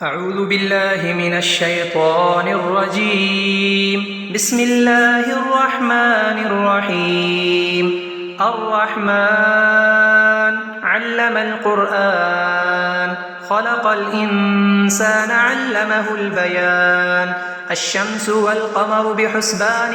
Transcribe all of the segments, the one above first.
أعوذ بالله من الشيطان الرجيم. بسم الله الرحمن الرحيم. الرحمن علم القرآن خلق الإنسان علمه البيان. الشمس والقمر بحسبان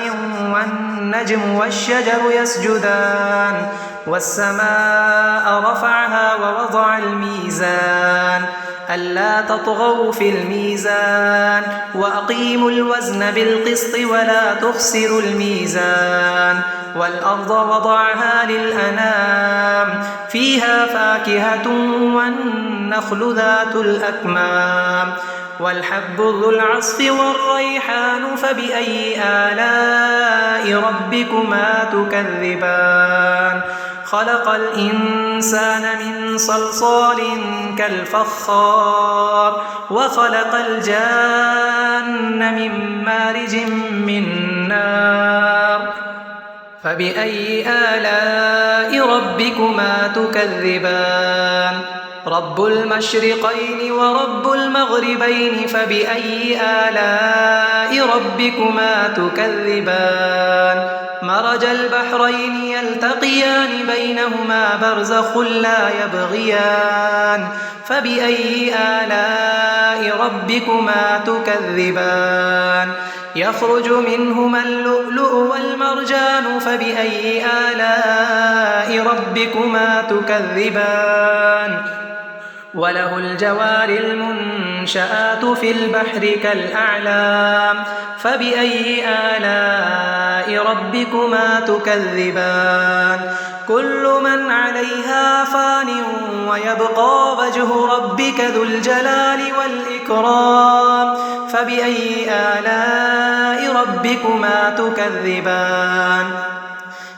والنجم والشجر يسجدان والسماء رفعها ووضع الميزان ألا تطغوا في الميزان وأقيموا الوزن بالقسط ولا تخسروا الميزان والأرض وضعها للأنام فيها فاكهة والنخل ذات الأكمام والحب ذو العصف والريحان فبأي آلاء ربكما تكذبان خلق الإنسان من صلصال كالفخار وخلق الجان من مارج من نار فبأي آلاء ربكما تكذبان رب المشرقين ورب المغربين فبأي آلاء ربكما تكذبان مرج البحرين يلتقيان بينهما برزخ لا يبغيان فبأي آلاء ربكما تكذبان يخرج منهما اللؤلؤ والمرجان فبأي آلاء ربكما تكذبان وله الجوار المنشآت في البحر كالأعلام فبأي آلاء ربكما تكذبان كل من عليها فان ويبقى وجه ربك ذو الجلال والإكرام فبأي آلاء ربكما تكذبان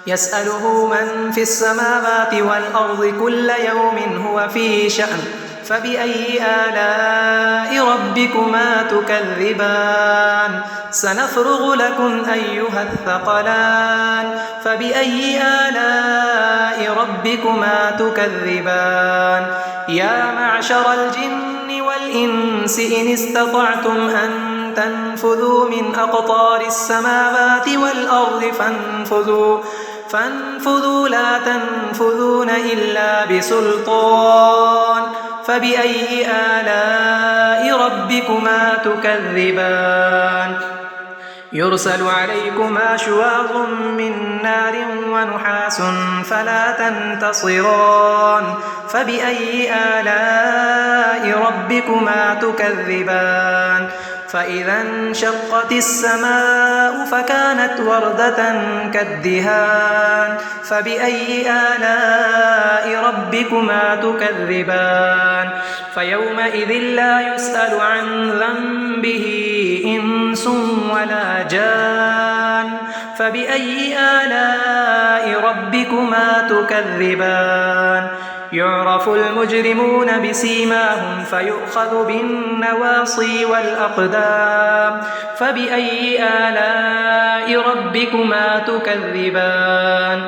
يسأله من في السماوات والأرض كل يوم هو في شأن فبأي آلاء ربكما تكذبان سنفرغ لكم أيها الثقلان فبأي آلاء ربكما تكذبان يا معشر الجن والإنس إن استطعتم أن تنفذوا من أقطار السماوات والأرض فانفذوا لا تنفذون إلا بسلطان فبأي آلاء ربكما تكذبان يرسل عليكما شواظ من نار ونحاس فلا تنتصران فبأي آلاء ربكما تكذبان فإذا انشقت السماء فكانت وردة كالدهان فبأي آلاء ربكما تكذبان فيومئذ لا يسأل عن ذنبه إنس ولا جان فبأي آلاء ربكما تكذبان يعرف المجرمون بسيماهم فيؤخذ بالنواصي والأقدام فبأي آلاء ربكما تكذبان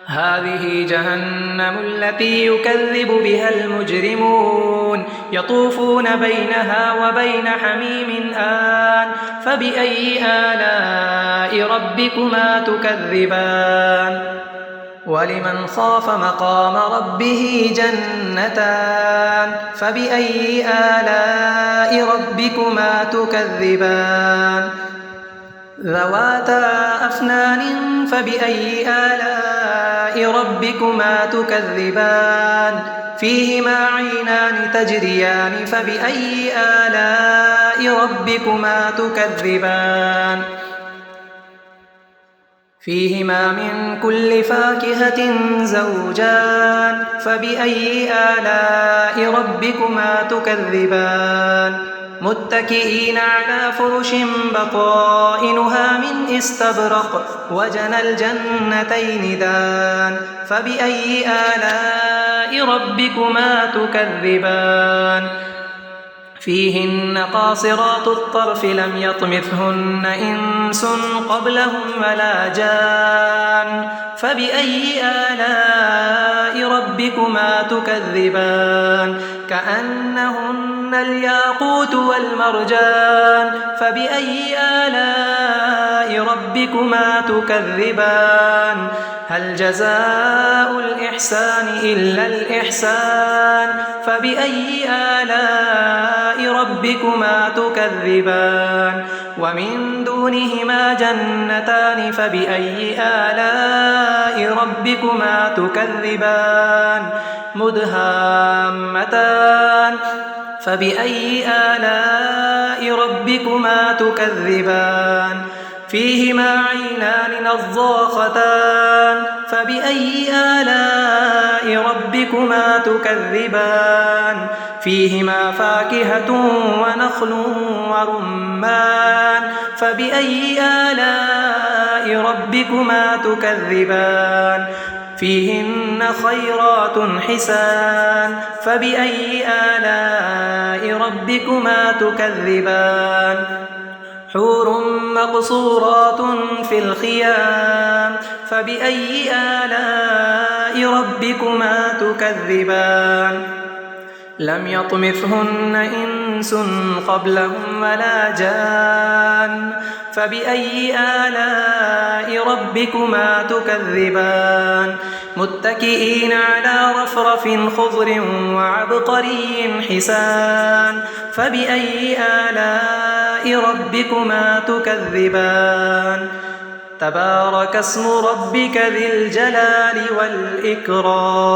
هذه جهنم التي يكذب بها المجرمون يطوفون بينها وبين حميم آن فبأي آلاء ربكما تكذبان ولمن خاف مقام ربه جنتان فبأي آلاء ربكما تكذبان ذواتا أفنان فبأي آلاء ربكما تكذبان فيهما عينان تجريان فبأي آلاء ربكما تكذبان فيهما من كل فاكهة زوجان فبأي آلاء ربكما تكذبان متكئين على فرش بطائنها من استبرق وجنى الجنتين دان فبأي آلاء ربكما تكذبان فيهن قاصرات الطرف لم يطمثهن إنس قبلهم ولا جان فبأي آلاء ربكما تكذبان كأنهن كأنهن الياقوت والمرجان فبأي آلاء ربكما تكذبان هل جزاء الإحسان إلا الإحسان فبأي آلاء ربكما تكذبان ومن دونهما جنتان فبأي آلاء ربكما تكذبان مدهامتان فبأي آلاء ربكما تكذبان فيهما عينان نضاختان فبأي آلاء ربكما تكذبان فيهما فاكهة ونخل ورمان فبأي آلاء ربكما تكذبان فيهن خيرات حسان فبأي آلاء ربكما تكذبان حور مقصورات في الخيام فبأي آلاء ربكما تكذبان لم يطمثهن إنس قبلهم ولا جان فبأي آلاء ربكما تكذبان متكئين على رفرف خضر وعبقري حسان فبأي آلاء ربكما تكذبان تبارك اسم ربك ذي الجلال والإكرام